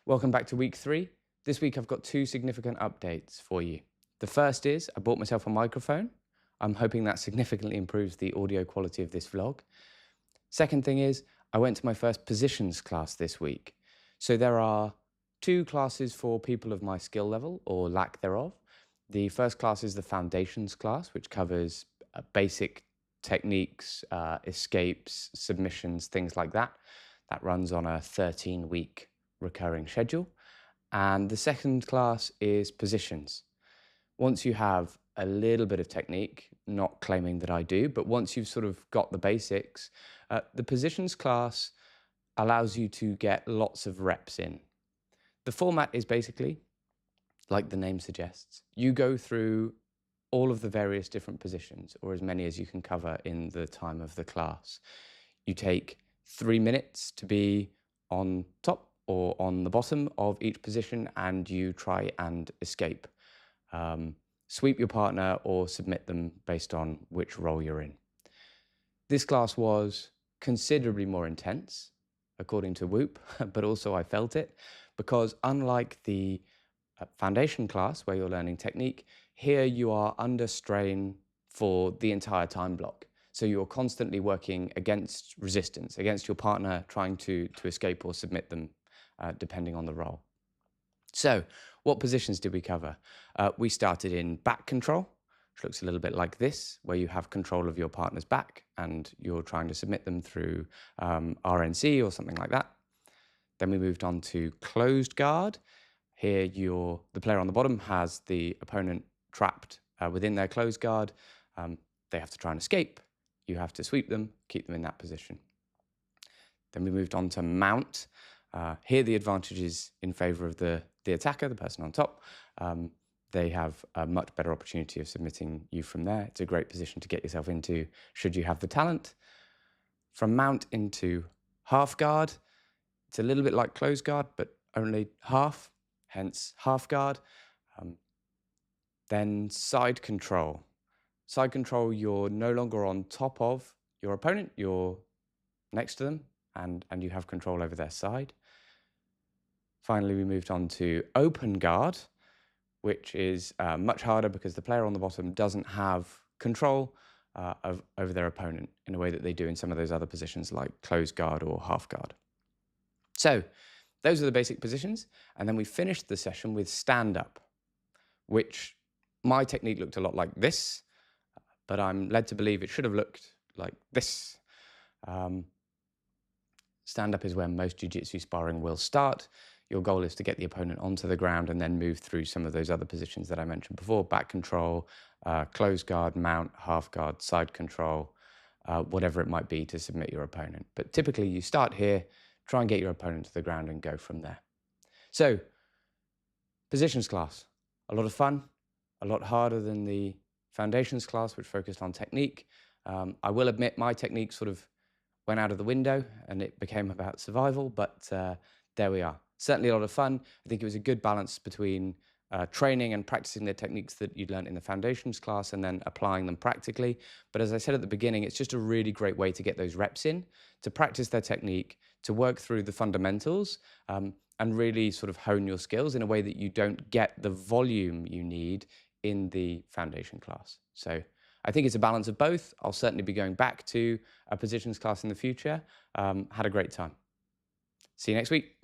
Welcome back to week 3. This week I've got 2 significant updates for you. The first is I bought myself a microphone. I'm hoping that significantly improves the audio quality of this vlog. Second thing is I went to my first positions class this week. So there are 2 classes for people of my skill level or lack thereof. The first class is the foundations class, which covers basic techniques, escapes, submissions, things like that. That runs on a 13-week recurring schedule. And the second class is positions. Once you have a little bit of technique, not claiming that I do, but once you've sort of got the basics, the positions class allows you to get lots of reps in. The format is basically, like the name suggests, you go through all of the various different positions, or as many as you can cover in the time of the class. You take 3 minutes to be on top or on the bottom of each position, and you try and escape. Sweep your partner or submit them based on which role you're in. This class was considerably more intense, according to Whoop, but also I felt it, because unlike the foundation class where you're learning technique, here you are under strain for the entire time block. So you're constantly working against resistance, against your partner trying to escape or submit them, depending on the role. So what positions did we cover? We started in back control, which looks a little bit like this, where you have control of your partner's back and you're trying to submit them through RNC or something like that. Then we moved on to closed guard. Here, the player on the bottom has the opponent trapped within their closed guard. They have to try and escape. You have to sweep them, keep them in that position. Then we moved on to mount. Here, the advantage is in favor of the attacker, the person on top. They have a much better opportunity of submitting you from there. It's a great position to get yourself into should you have the talent. From mount into half guard, it's a little bit like closed guard, but only half, hence half guard. Then side control. Side control, you're no longer on top of your opponent, you're next to them, and you have control over their side. Finally, we moved on to open guard, which is much harder because the player on the bottom doesn't have control over their opponent in a way that they do in some of those other positions like closed guard or half guard. So those are the basic positions. And then we finished the session with stand-up, which my technique looked a lot like this, but I'm led to believe it should have looked like this. Stand-up is where most jiu-jitsu sparring will start. Your goal is to get the opponent onto the ground and then move through some of those other positions that I mentioned before: back control, closed guard, mount, half guard, side control, whatever it might be to submit your opponent. But typically you start here, try and get your opponent to the ground and go from there. So, positions class, a lot of fun, a lot harder than the foundations class, which focused on technique. I will admit my technique sort of went out of the window and it became about survival, but there we are. Certainly a lot of fun. I think it was a good balance between training and practicing the techniques that you'd learned in the foundations class and then applying them practically. But as I said at the beginning, it's just a really great way to get those reps in, to practice their technique, to work through the fundamentals, and really sort of hone your skills in a way that you don't get the volume you need in the foundation class. So I think it's a balance of both. I'll certainly be going back to a positions class in the future. Had a great time. See you next week.